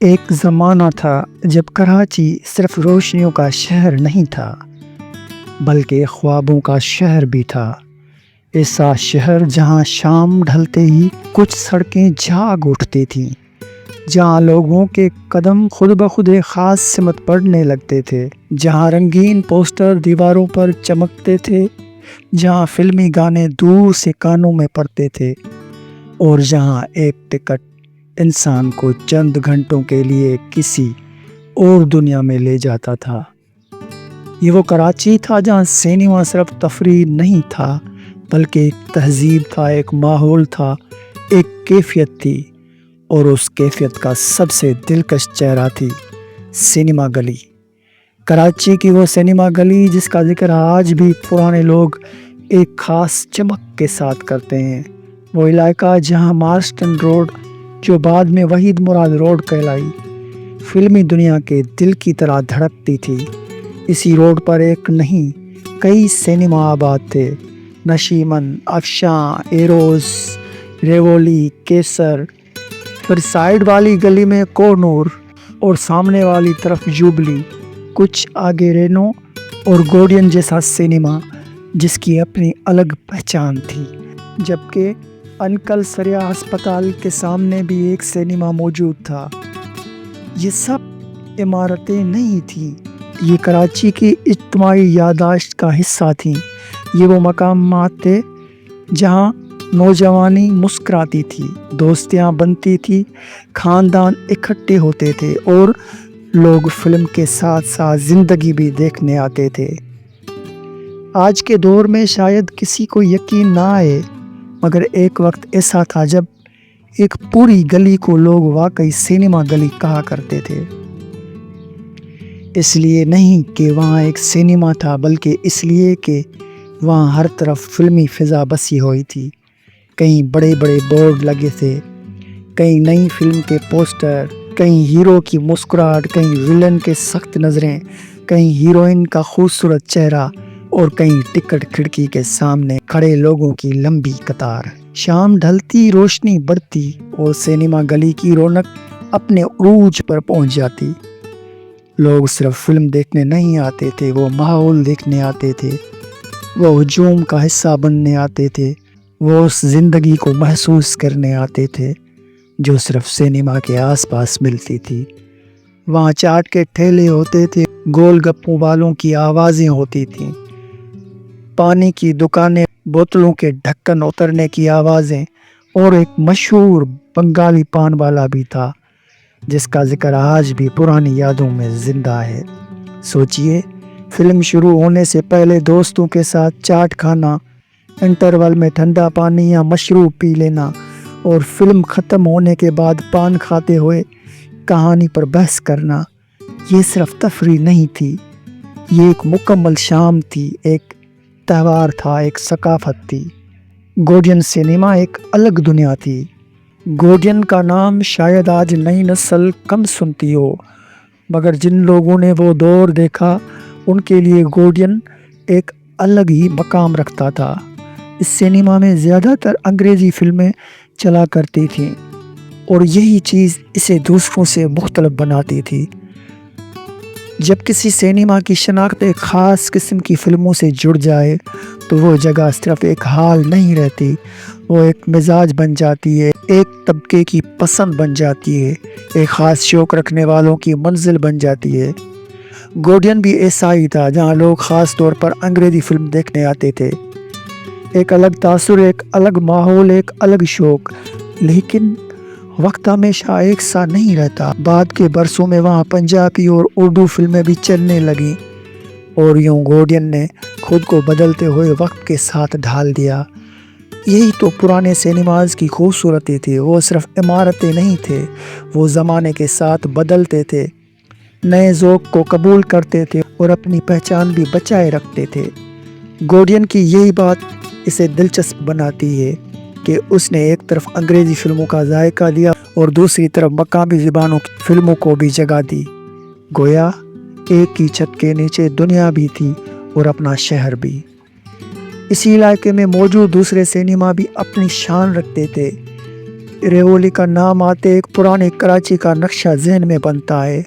ایک زمانہ تھا جب کراچی صرف روشنیوں کا شہر نہیں تھا بلکہ خوابوں کا شہر بھی تھا۔ ایسا شہر جہاں شام ڈھلتے ہی کچھ سڑکیں جاگ اٹھتی تھیں، جہاں لوگوں کے قدم خود بخود ایک خاص سمت پڑنے لگتے تھے، جہاں رنگین پوسٹر دیواروں پر چمکتے تھے، جہاں فلمی گانے دور سے کانوں میں پڑتے تھے، اور جہاں ایک ٹکٹ انسان کو چند گھنٹوں کے لیے کسی اور دنیا میں لے جاتا تھا۔ یہ وہ کراچی تھا جہاں سینما صرف تفریح نہیں تھا بلکہ ایک تہذیب تھا، ایک ماحول تھا، ایک کیفیت تھی، اور اس کیفیت کا سب سے دلکش چہرہ تھی سینما گلی۔ کراچی کی وہ سینما گلی جس کا ذکر آج بھی پرانے لوگ ایک خاص چمک کے ساتھ کرتے ہیں، وہ علاقہ جہاں مارسٹن روڈ، جو بعد میں وحید مراد روڈ کہلائی، فلمی دنیا کے دل کی طرح دھڑکتی تھی۔ اسی روڈ پر ایک نہیں کئی سینما آباد تھے، نشیمن، افشاں، ایروز، ریوولی، کیسر، پھر سائیڈ والی گلی میں کونور، اور سامنے والی طرف جوبلی، کچھ آگے رینو اور گوڈین جیسا سینما جس کی اپنی الگ پہچان تھی، جبکہ انکل سریا ہسپتال کے سامنے بھی ایک سینما موجود تھا۔ یہ سب عمارتیں نہیں تھیں، یہ کراچی کی اجتماعی یادداشت کا حصہ تھیں۔ یہ وہ مقامات تھے جہاں نوجوانی مسکراتی تھی، دوستیاں بنتی تھی، خاندان اکٹھے ہوتے تھے، اور لوگ فلم کے ساتھ ساتھ زندگی بھی دیکھنے آتے تھے۔ آج کے دور میں شاید کسی کو یقین نہ آئے، مگر ایک وقت ایسا تھا جب ایک پوری گلی کو لوگ واقعی سینما گلی کہا کرتے تھے۔ اس لیے نہیں کہ وہاں ایک سینما تھا، بلکہ اس لیے کہ وہاں ہر طرف فلمی فضا بسی ہوئی تھی۔ کہیں بڑے بڑے بورڈ لگے تھے، کہیں نئی فلم کے پوسٹر، کہیں ہیرو کی مسکراہٹ، کہیں ویلن کے سخت نظریں، کہیں ہیروئن کا خوبصورت چہرہ، اور کہیں ٹکٹ کھڑکی کے سامنے کھڑے لوگوں کی لمبی قطار۔ شام ڈھلتی، روشنی بڑھتی، اور سینما گلی کی رونق اپنے عروج پر پہنچ جاتی۔ لوگ صرف فلم دیکھنے نہیں آتے تھے، وہ ماحول دیکھنے آتے تھے، وہ ہجوم کا حصہ بننے آتے تھے، وہ اس زندگی کو محسوس کرنے آتے تھے جو صرف سینما کے آس پاس ملتی تھی۔ وہاں چاٹ کے ٹھیلے ہوتے تھے، گول گپوں والوں کی آوازیں ہوتی تھیں، پانی کی دکانیں، بوتلوں کے ڈھکن اترنے کی آوازیں، اور ایک مشہور بنگالی پان والا بھی تھا جس کا ذکر آج بھی پرانی یادوں میں زندہ ہے۔ سوچئے، فلم شروع ہونے سے پہلے دوستوں کے ساتھ چاٹ کھانا، انٹرول میں ٹھنڈا پانی یا مشروب پی لینا، اور فلم ختم ہونے کے بعد پان کھاتے ہوئے کہانی پر بحث کرنا، یہ صرف تفریح نہیں تھی، یہ ایک مکمل شام تھی، ایک تہوار تھا، ایک ثقافت تھی۔ گوڈین سینما ایک الگ دنیا تھی۔ گوڈین کا نام شاید آج نئی نسل کم سنتی ہو، مگر جن لوگوں نے وہ دور دیکھا ان کے لیے گوڈین ایک الگ ہی مقام رکھتا تھا۔ اس سینما میں زیادہ تر انگریزی فلمیں چلا کرتی تھیں، اور یہی چیز اسے دوسروں سے مختلف بناتی تھی۔ جب کسی سینما کی شناخت ایک خاص قسم کی فلموں سے جڑ جائے تو وہ جگہ صرف ایک ہال نہیں رہتی، وہ ایک مزاج بن جاتی ہے، ایک طبقے کی پسند بن جاتی ہے، ایک خاص شوق رکھنے والوں کی منزل بن جاتی ہے۔ گوڈین بھی ایسا ہی تھا، جہاں لوگ خاص طور پر انگریزی فلم دیکھنے آتے تھے۔ ایک الگ تاثر، ایک الگ ماحول، ایک الگ شوق، لیکن وقت ہمیشہ ایک سا نہیں رہتا۔ بعد کے برسوں میں وہاں پنجابی اور اردو فلمیں بھی چلنے لگیں، اور یوں گوڈین نے خود کو بدلتے ہوئے وقت کے ساتھ ڈھال دیا۔ یہی تو پرانے سینماز کی خوبصورتی تھی، وہ صرف عمارتیں نہیں تھے، وہ زمانے کے ساتھ بدلتے تھے، نئے ذوق کو قبول کرتے تھے، اور اپنی پہچان بھی بچائے رکھتے تھے۔ گوڈین کی یہی بات اسے دلچسپ بناتی ہے کہ اس نے ایک طرف انگریزی فلموں کا ذائقہ دیا اور دوسری طرف مقامی زبانوں کی فلموں کو بھی جگہ دی۔ گویا ایک ہی چھت کے نیچے دنیا بھی تھی اور اپنا شہر بھی۔ اسی علاقے میں موجود دوسرے سینما بھی اپنی شان رکھتے تھے، ریولی کا نام آتے ایک پرانے کراچی کا نقشہ ذہن میں بنتا ہے،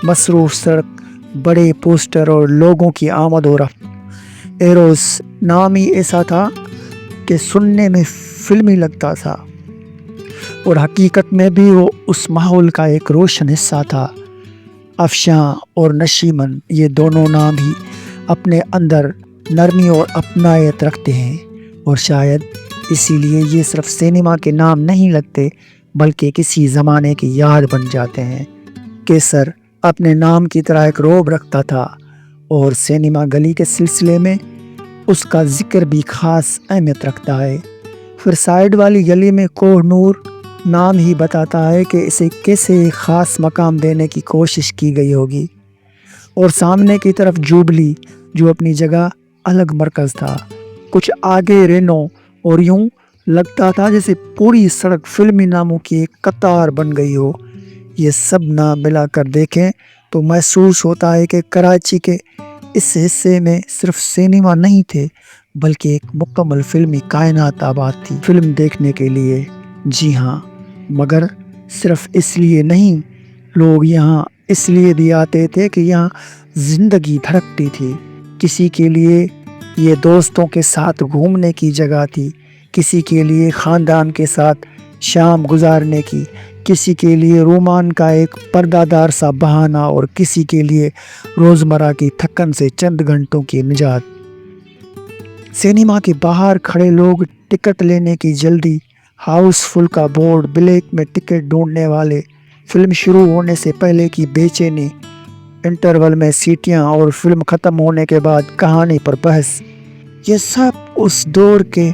مصروف سڑک، بڑے پوسٹر اور لوگوں کی آمد و رفت۔ ایروز نام ہی ایسا تھا کہ سننے میں فلمی لگتا تھا، اور حقیقت میں بھی وہ اس ماحول کا ایک روشن حصہ تھا۔ افشاں اور نشیمن، یہ دونوں نام ہی اپنے اندر نرمی اور اپنائیت رکھتے ہیں، اور شاید اسی لیے یہ صرف سینما کے نام نہیں لگتے بلکہ کسی زمانے کی یاد بن جاتے ہیں۔ کیسر اپنے نام کی طرح ایک روب رکھتا تھا، اور سینما گلی کے سلسلے میں اس کا ذکر بھی خاص اہمیت رکھتا ہے۔ پھر سائیڈ والی گلی میں کوہ نور، نام ہی بتاتا ہے کہ اسے کیسے ایک خاص مقام دینے کی کوشش کی گئی ہوگی۔ اور سامنے کی طرف جوبلی، جو اپنی جگہ الگ مرکز تھا، کچھ آگے رینو، اور یوں لگتا تھا جیسے پوری سڑک فلمی ناموں کی ایک قطار بن گئی ہو۔ یہ سب نام ملا کر دیکھیں تو محسوس ہوتا ہے کہ کراچی کے اس حصے میں صرف سینما نہیں تھے بلکہ ایک مکمل فلمی کائنات آباد تھی فلم دیکھنے کے لیے۔ جی ہاں، مگر صرف اس لیے نہیں، لوگ یہاں اس لیے بھی آتے تھے کہ یہاں زندگی دھڑکتی تھی۔ کسی کے لیے یہ دوستوں کے ساتھ گھومنے کی جگہ تھی، کسی کے لیے خاندان کے ساتھ شام گزارنے کی، کسی کے لیے رومان کا ایک پردہ دار سا بہانہ، اور کسی کے لیے روزمرہ کی تھکن سے چند گھنٹوں کی نجات۔ سینما کے باہر کھڑے لوگ، ٹکٹ لینے کی جلدی، ہاؤس فل کا بورڈ، بلیک میں ٹکٹ ڈھونڈنے والے، فلم شروع ہونے سے پہلے کی بے چینی، انٹرول میں سیٹیاں، اور فلم ختم ہونے کے بعد کہانی پر بحث، یہ سب اس دور کے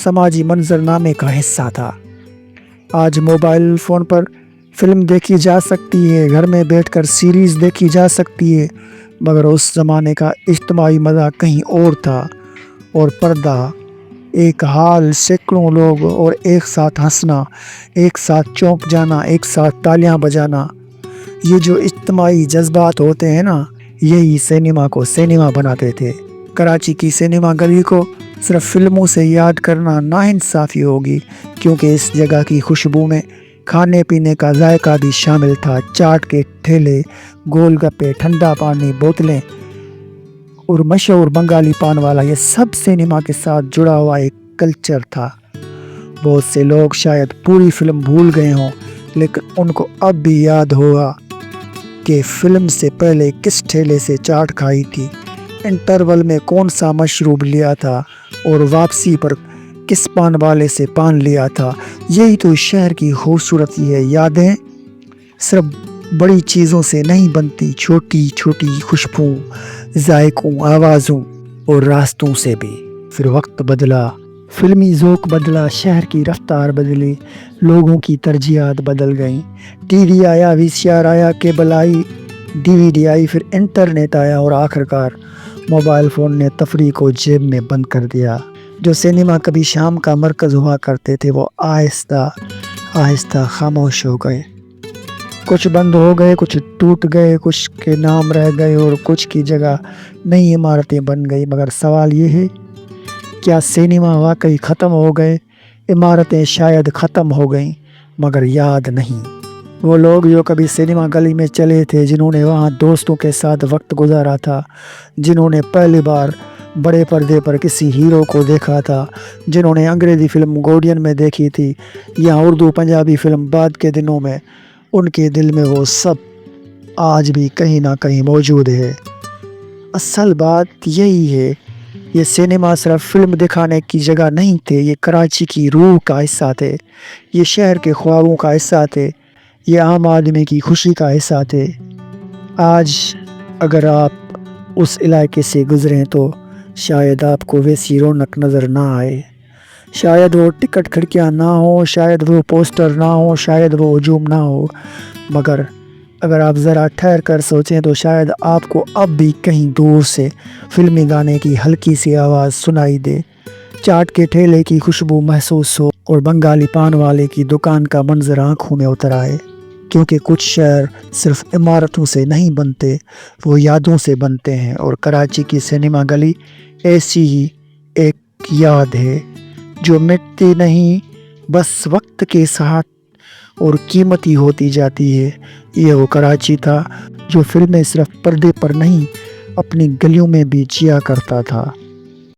سماجی منظرنامے کا حصہ تھا۔ آج موبائل فون پر فلم دیکھی جا سکتی ہے، گھر میں بیٹھ کر سیریز دیکھی جا سکتی ہے، مگر اس زمانے کا اجتماعی مزہ کہیں اور تھا، اور پردہ، ایک حال، سینکڑوں لوگ، اور ایک ساتھ ہنسنا، ایک ساتھ چونک جانا، ایک ساتھ تالیاں بجانا، یہ جو اجتماعی جذبات ہوتے ہیں نا، یہی سینما کو سینما بناتے تھے۔ کراچی کی سینما گلی کو صرف فلموں سے یاد کرنا ناانصافی ہوگی، کیونکہ اس جگہ کی خوشبو میں کھانے پینے کا ذائقہ بھی شامل تھا۔ چاٹ کے ٹھیلے، گول گپے، ٹھنڈا پانی، بوتلیں، اور مشہور بنگالی پان والا، یہ سب سینما کے ساتھ جڑا ہوا ایک کلچر تھا۔ بہت سے لوگ شاید پوری فلم بھول گئے ہوں، لیکن ان کو اب بھی یاد ہوگا کہ فلم سے پہلے کس ٹھیلے سے چاٹ کھائی تھی، انٹرول میں کون سا مشروب لیا تھا، اور واپسی پر کس پان والے سے پان لیا تھا۔ یہی تو شہر کی خوبصورتی ہے۔ یادیں صرف بڑی چیزوں سے نہیں بنتی، چھوٹی چھوٹی خوشبو، ذائقوں، آوازوں اور راستوں سے بھی۔ پھر وقت بدلا، فلمی ذوق بدلا، شہر کی رفتار بدلی، لوگوں کی ترجیحات بدل گئیں۔ ٹی وی آیا، وی سی آر آیا، کیبل آئی، ڈی وی ڈی آئی، پھر انٹرنیٹ آیا، اور آخرکار موبائل فون نے تفریح کو جیب میں بند کر دیا۔ جو سینما کبھی شام کا مرکز ہوا کرتے تھے، وہ آہستہ آہستہ خاموش ہو گئے۔ کچھ بند ہو گئے، کچھ ٹوٹ گئے، کچھ کے نام رہ گئے، اور کچھ کی جگہ نئی عمارتیں بن گئی۔ مگر سوال یہ ہے، کیا سینما واقعی ختم ہو گئے؟ عمارتیں شاید ختم ہو گئیں، مگر یاد نہیں۔ وہ لوگ جو کبھی سینما گلی میں چلے تھے، جنہوں نے وہاں دوستوں کے ساتھ وقت گزارا تھا، جنہوں نے پہلی بار بڑے پردے پر کسی ہیرو کو دیکھا تھا، جنہوں نے انگریزی فلم گوڈین میں دیکھی تھی یا اردو پنجابی فلم بعد کے دنوں میں، ان کے دل میں وہ سب آج بھی کہیں نہ کہیں موجود ہے۔ اصل بات یہی ہے، یہ سینما صرف فلم دکھانے کی جگہ نہیں تھے، یہ کراچی کی روح کا حصہ تھے، یہ شہر کے خوابوں کا حصہ تھے، یہ عام آدمی کی خوشی کا حصہ تھے۔ آج اگر آپ اس علاقے سے گزریں تو شاید آپ کو ویسی رونق نظر نہ آئے، شاید وہ ٹکٹ کھڑکیاں نہ ہوں، شاید وہ پوسٹر نہ ہوں، شاید وہ ہجوم نہ ہو، مگر اگر آپ ذرا ٹھہر کر سوچیں تو شاید آپ کو اب بھی کہیں دور سے فلمی گانے کی ہلکی سی آواز سنائی دے، چاٹ کے ٹھیلے کی خوشبو محسوس ہو، اور بنگالی پان والے کی دکان کا منظر آنکھوں میں اتر آئے۔ کیونکہ کچھ شہر صرف عمارتوں سے نہیں بنتے، وہ یادوں سے بنتے ہیں، اور کراچی کی سینما گلی ایسی ہی ایک یاد ہے جو مٹتی نہیں بس وقت کے ساتھ اور قیمتی ہوتی جاتی ہے۔ یہ وہ کراچی تھا جو فلمیں صرف پردے پر نہیں اپنی گلیوں میں بھی جیا کرتا تھا۔